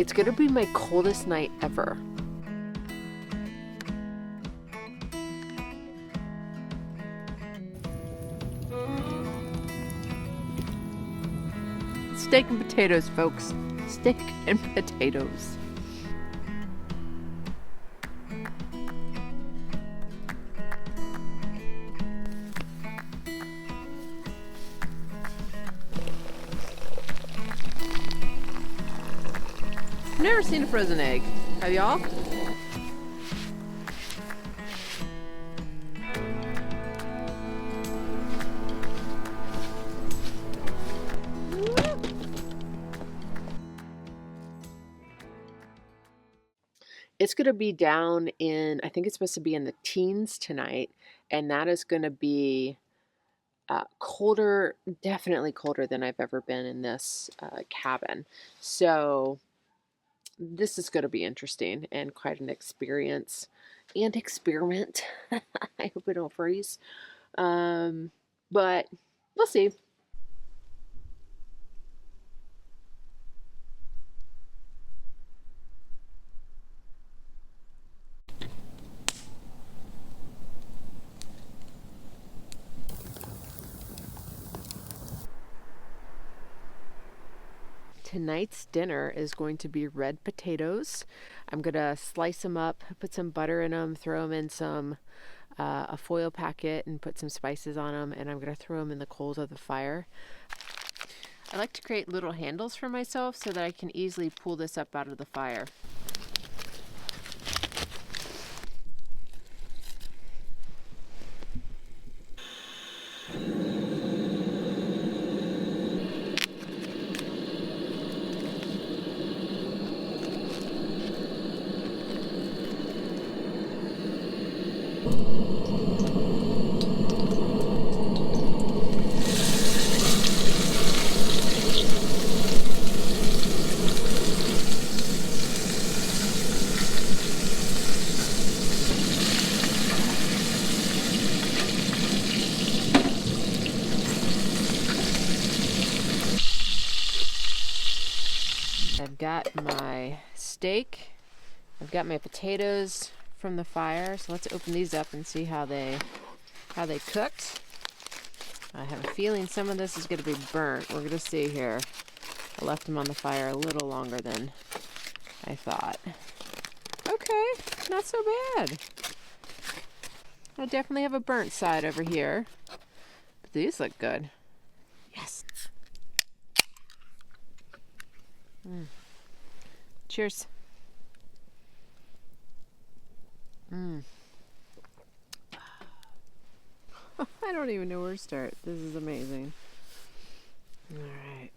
It's gonna be my coldest night ever. Steak and potatoes, folks. Steak and potatoes. I've never seen a frozen egg. Have y'all? It's going to be down in, I think it's supposed to be in the teens tonight, and that is going to be colder, definitely colder than I've ever been in this cabin. So this is going to be interesting and quite an experience and experiment. I hope I don't freeze. But we'll see. Tonight's dinner is going to be red potatoes. I'm going to slice them up, put some butter in them, throw them in some a foil packet and put some spices on them, and I'm going to throw them in the coals of the fire. I like to create little handles for myself so that I can easily pull this up out of the fire. I've got my steak, I've got my potatoes from the fire, so let's open these up and see how they cooked. I have a feeling some of this is going to be burnt. We're going to see here. I left them on the fire a little longer than I thought. Okay, not so bad. I definitely have a burnt side over here, but these look good. Yes. Cheers. I don't even know where to start. This is amazing. All right.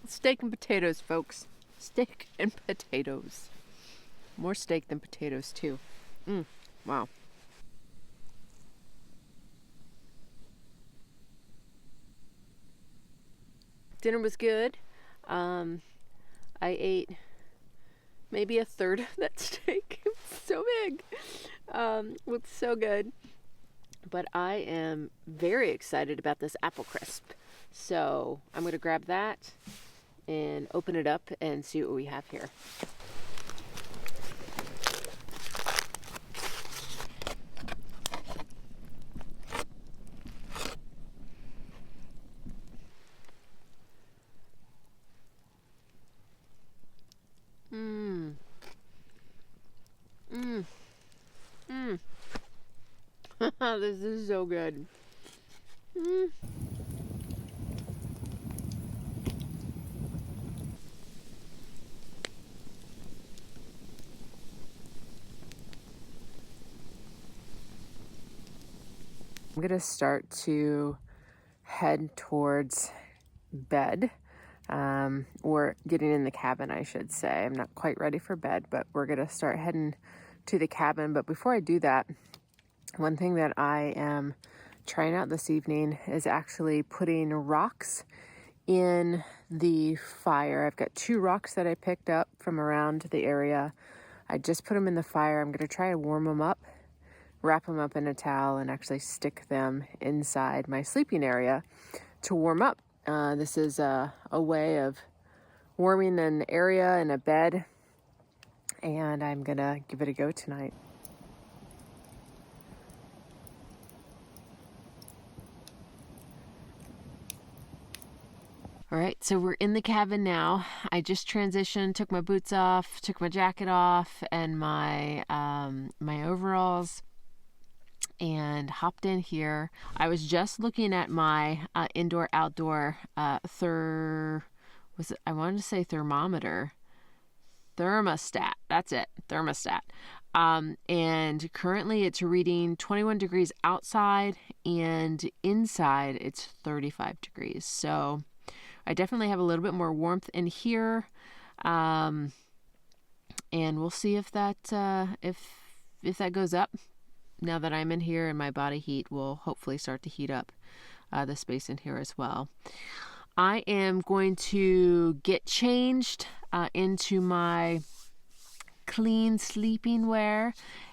Steak and potatoes, folks. Steak and potatoes. More steak than potatoes, too. Wow. Dinner was good. I ate maybe a third of that steak. It was so big. It was so good. But I am very excited about this apple crisp. So I'm going to grab that and open it up and see what we have here. This is so good. I'm going to start to head towards bed, or getting in the cabin, I should say. I'm not quite ready for bed, but we're going to start heading to the cabin. But before I do that, one thing that I am trying out this evening is actually putting rocks in the fire. I've got 2 rocks that I picked up from around the area I just put them in the fire. I'm going to try to warm them up, wrap them up in a towel, and actually stick them inside my sleeping area to warm up. This is a way of warming an area and a bed, and I'm going to give it a go tonight. All right, so we're in the cabin now. I just transitioned, took my boots off, took my jacket off, and my my overalls, and hopped in here. I was just looking at my indoor-outdoor I wanted to say thermometer. Thermostat, that's it, thermostat. And currently it's reading 21 degrees outside, and inside it's 35 degrees. So I definitely have a little bit more warmth in here, and we'll see if that if that goes up. Now that I'm in here, and my body heat will hopefully start to heat up the space in here as well. I am going to get changed into my clean sleeping wear,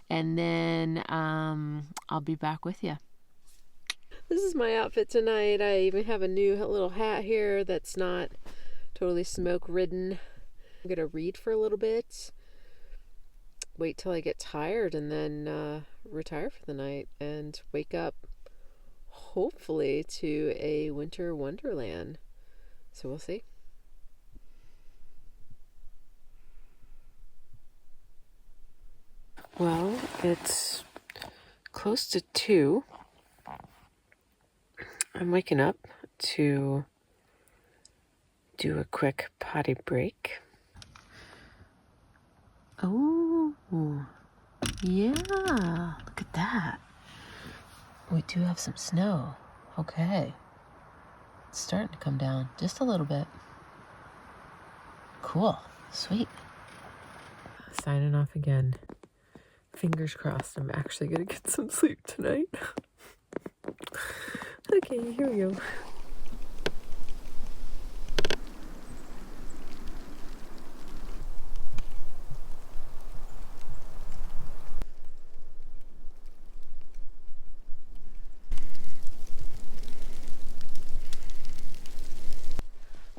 and then I'll be back with you. This is my outfit tonight. I even have a new little hat here that's not totally smoke ridden. I'm gonna read for a little bit, wait till I get tired, and then retire for the night and wake up hopefully to a winter wonderland. So we'll see. Well, it's close to 2. I'm waking up to do a quick potty break. Oh, yeah, look at that. We do have some snow. Okay. It's starting to come down just a little bit. Cool. Sweet. Signing off again. Fingers crossed I'm actually going to get some sleep tonight. Okay, here we go.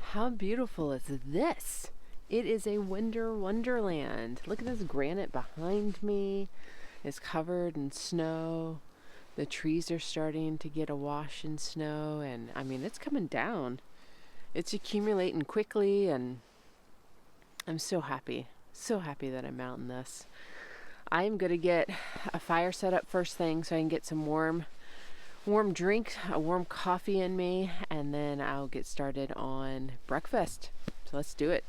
How beautiful is this? It is a winter wonderland. Look at this granite behind me. It's covered in snow. The trees are starting to get awash in snow, and I mean, it's coming down. It's accumulating quickly, and I'm so happy that I'm out in this. I'm gonna get a fire set up first thing so I can get some warm drink, a warm coffee in me, and then I'll get started on breakfast. So let's do it.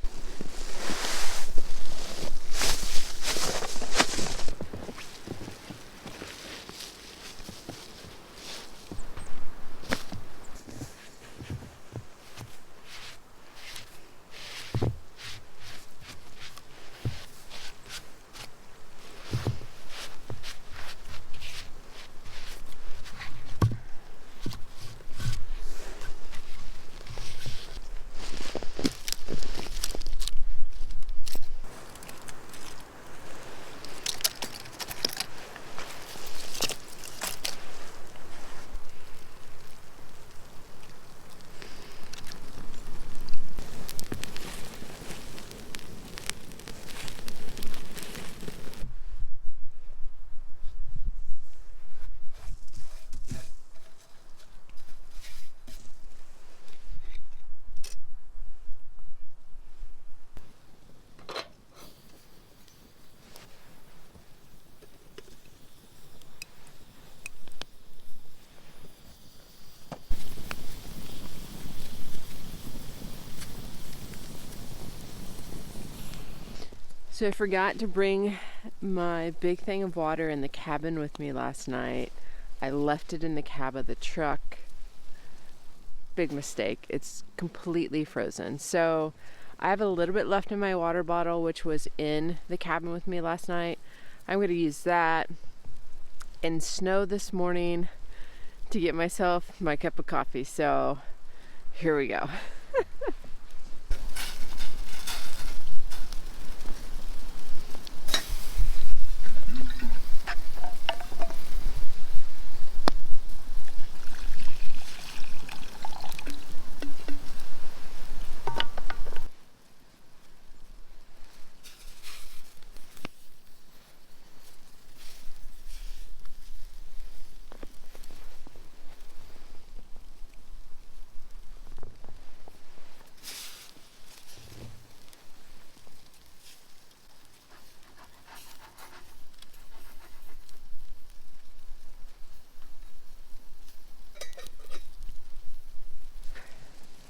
So I forgot to bring my big thing of water in the cabin with me last night. I left it in the cab of the truck. Big mistake. It's completely frozen. So I have a little bit left in my water bottle, which was in the cabin with me last night. I'm going to use that and snow this morning to get myself my cup of coffee. So here we go.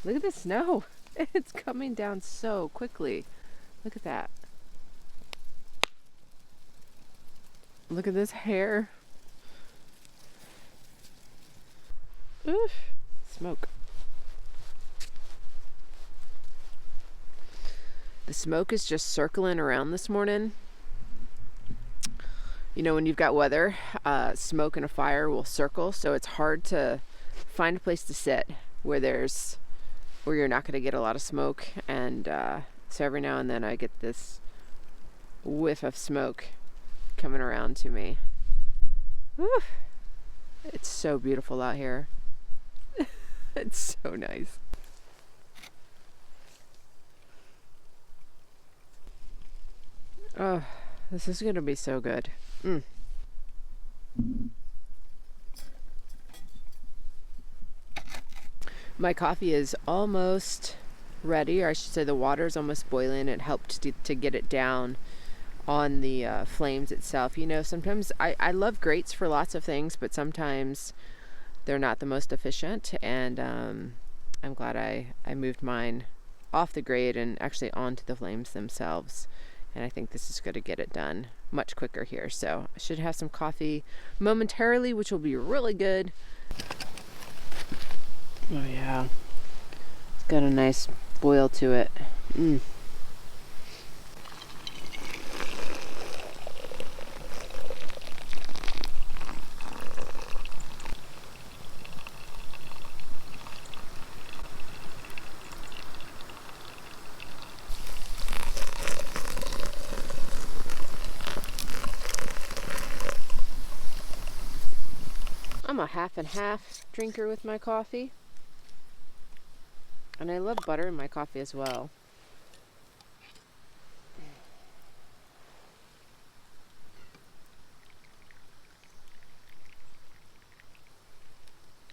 Look at the snow. It's coming down so quickly. Look at that. Look at this hair. Oof. Smoke. The smoke is just circling around this morning. You know, when you've got weather, smoke and a fire will circle, so it's hard to find a place to sit where you're not going to get a lot of smoke. And so every now and then I get this whiff of smoke coming around to me. Whew. It's so beautiful out here. It's so nice. Oh, this is going to be so good. My coffee is almost ready, or I should say the water is almost boiling. It helped to get it down on the flames itself. You know, sometimes I love grates for lots of things, but sometimes they're not the most efficient, and I'm glad I moved mine off the grate and actually onto the flames themselves. And I think this is going to get it done much quicker here. So I should have some coffee momentarily, which will be really good. Oh yeah, it's got a nice boil to it. I'm a half and half drinker with my coffee. And I love butter in my coffee as well.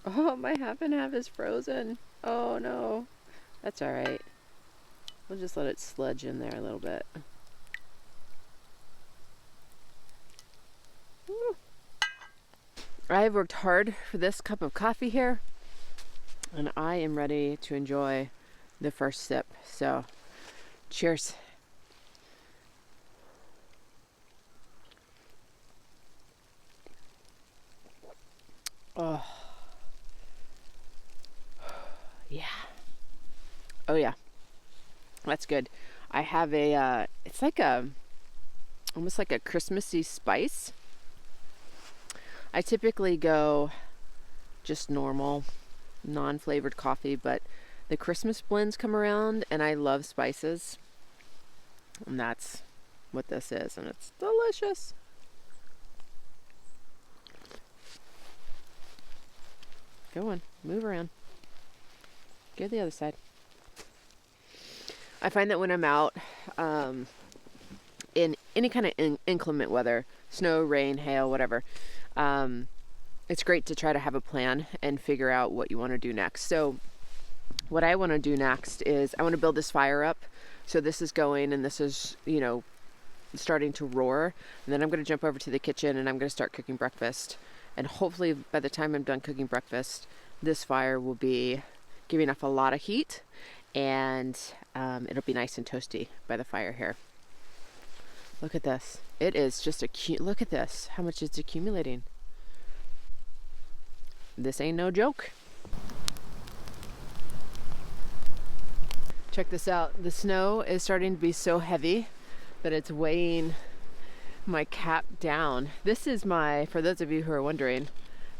Oh, my half and half is frozen. Oh no. That's alright. We'll just let it sludge in there a little bit. Woo. I have worked hard for this cup of coffee here, and I am ready to enjoy the first sip. So, cheers. Oh. Yeah. Oh yeah. That's good. I have a, it's like almost like a Christmassy spice. I typically go just normal, non-flavored coffee, but the Christmas blends come around and I love spices. And that's what this is, and it's delicious. Go on, move around. Go to the other side. I find that when I'm out in any kind of inclement weather, snow, rain, hail, whatever, it's great to try to have a plan and figure out what you want to do next. So what I want to do next is I want to build this fire up. So this is going, and this is, you know, starting to roar. And then I'm going to jump over to the kitchen and I'm going to start cooking breakfast. And hopefully by the time I'm done cooking breakfast, this fire will be giving off a lot of heat, and it'll be nice and toasty by the fire here. Look at this. It is just look at this. How much it's accumulating. This ain't no joke. Check this out. The snow is starting to be so heavy that it's weighing my cap down. This is my, for those of you who are wondering,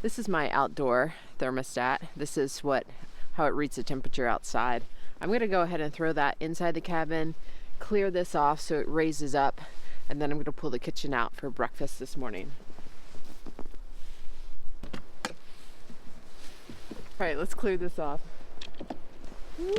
this is my outdoor thermostat. This is how it reads the temperature outside. I'm going to go ahead and throw that inside the cabin, clear this off so it raises up, and then I'm going to pull the kitchen out for breakfast this morning. All right, let's clear this off. Woo!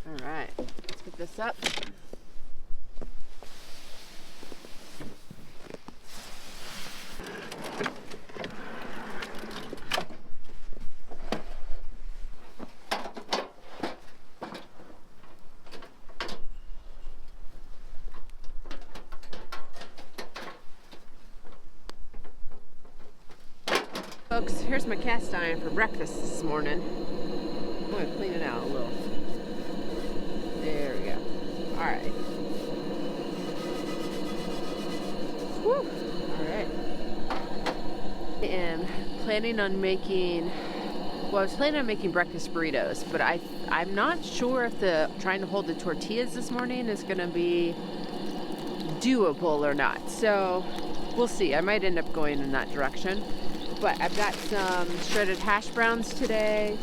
All right, let's put this up. folks, here's my cast iron for breakfast this morning. I'm going to clean it out a little. There we go. Alright. Whew. Alright. I am planning on making, well, I was planning on making breakfast burritos, but I'm not sure if trying to hold the tortillas this morning is going to be doable or not. So we'll see. I might end up going in that direction. But I've got some shredded hash browns today,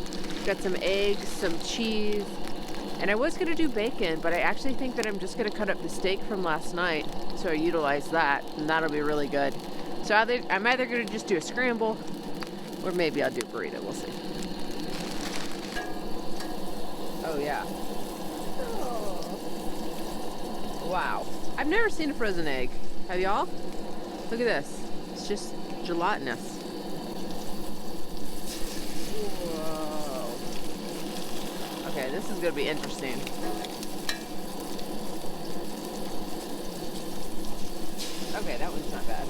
got some eggs, some cheese, and I was going to do bacon, but I actually think that I'm just going to cut up the steak from last night, so I utilize that, and that'll be really good. So I'm either going to just do a scramble, or maybe I'll do a burrito. We'll see. Oh, yeah. Oh. Wow. I've never seen a frozen egg. Have y'all? Look at this. It's just gelatinous. Whoa. Okay, this is going to be interesting. Okay, that one's not bad.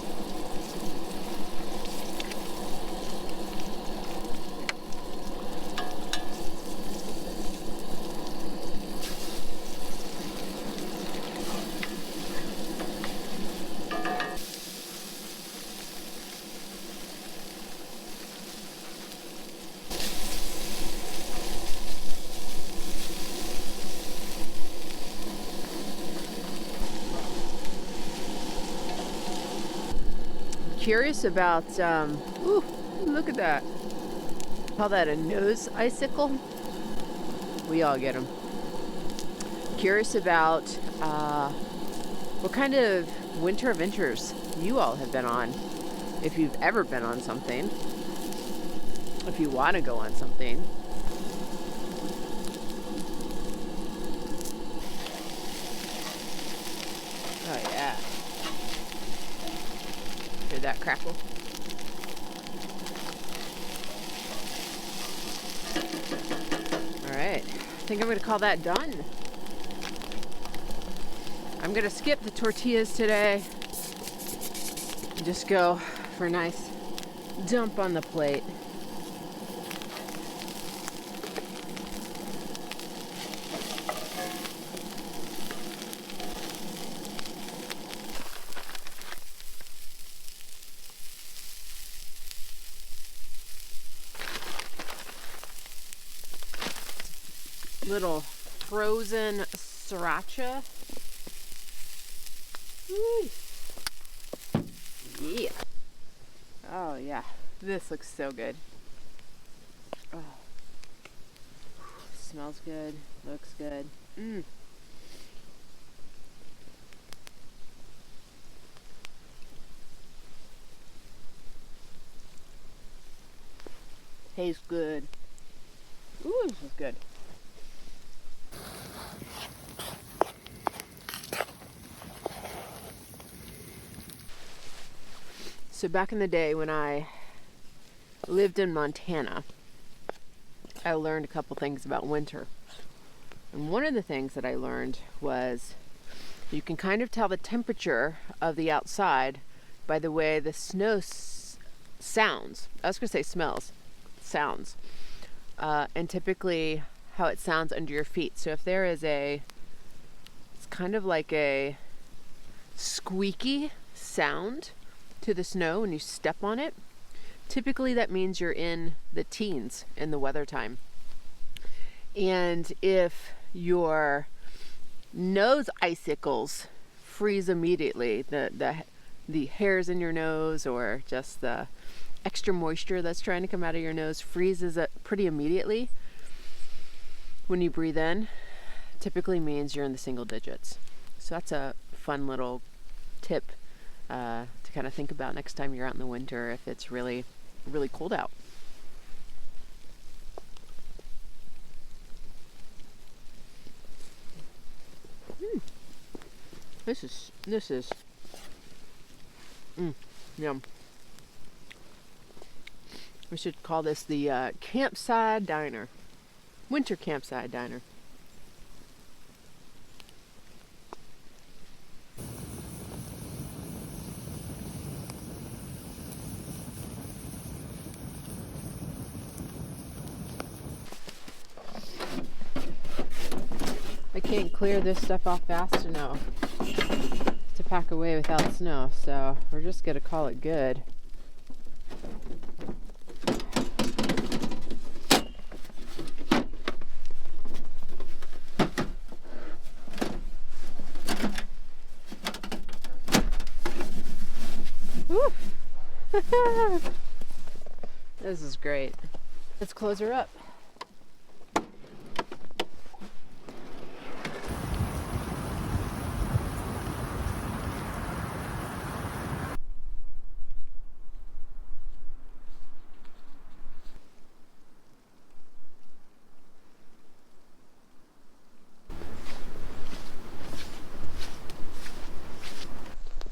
Curious about, ooh, look at that. Call that a nose icicle? We all get them. Curious about what kind of winter adventures you all have been on. If you've ever been on something. If you want to go on something. Oh yeah. Hear that crackle? Alright, I think I'm going to call that done. I'm going to skip the tortillas today. Just go for a nice dump on the plate. Little frozen sriracha. Woo. Yeah. Oh yeah, this looks so good. Oh. Smells good, looks good. Tastes good. Ooh, this is good. So back in the day when I lived in Montana, I learned a couple things about winter. And one of the things that I learned was you can kind of tell the temperature of the outside by the way the snow sounds. I was going to say smells. Sounds. And typically how it sounds under your feet. So if there is it's kind of like a squeaky sound to the snow when you step on it, typically that means you're in the teens in the weather time. And if your nose icicles freeze immediately, the hairs in your nose or just the extra moisture that's trying to come out of your nose freezes it pretty immediately when you breathe in, typically means you're in the single digits. So that's a fun little tip to kind of think about next time you're out in the winter if it's really, really cold out. This is yum. We should call this the campsite diner, winter campsite diner. I can't clear this stuff off fast enough to pack away without snow, so we're just gonna call it good. This is great. Let's close her up.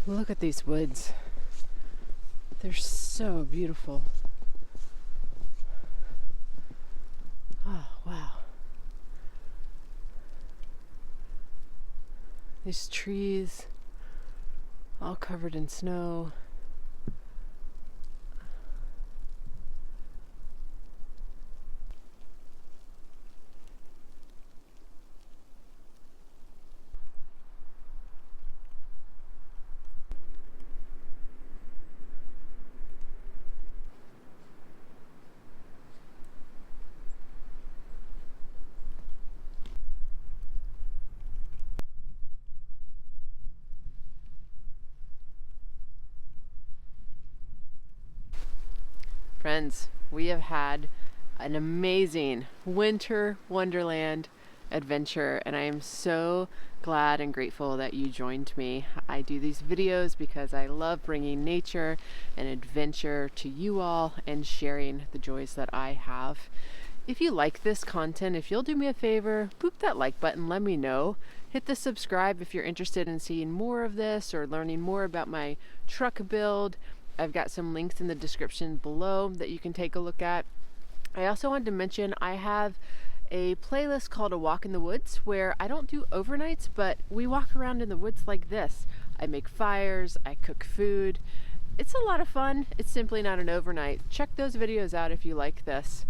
Look at these woods. They're so beautiful. Oh, wow. These trees all covered in snow. Friends, we have had an amazing winter wonderland adventure, and I am so glad and grateful that you joined me. I do these videos because I love bringing nature and adventure to you all and sharing the joys that I have. If you like this content, if you'll do me a favor, boop that like button, let me know. Hit the subscribe if you're interested in seeing more of this or learning more about my truck build. I've got some links in the description below that you can take a look at. I also wanted to mention I have a playlist called A Walk in the Woods where I don't do overnights, but we walk around in the woods like this. I make fires, I cook food. It's a lot of fun. It's simply not an overnight. Check those videos out if you like this.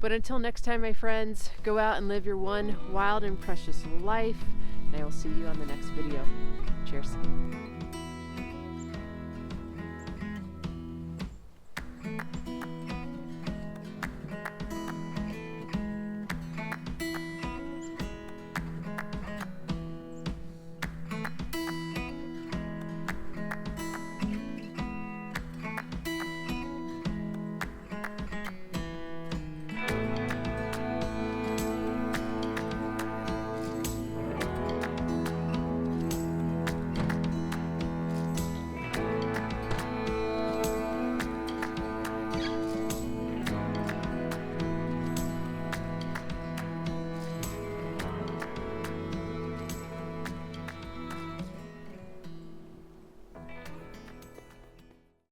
But until next time, my friends, go out and live your one wild and precious life, and I will see you on the next video. Cheers.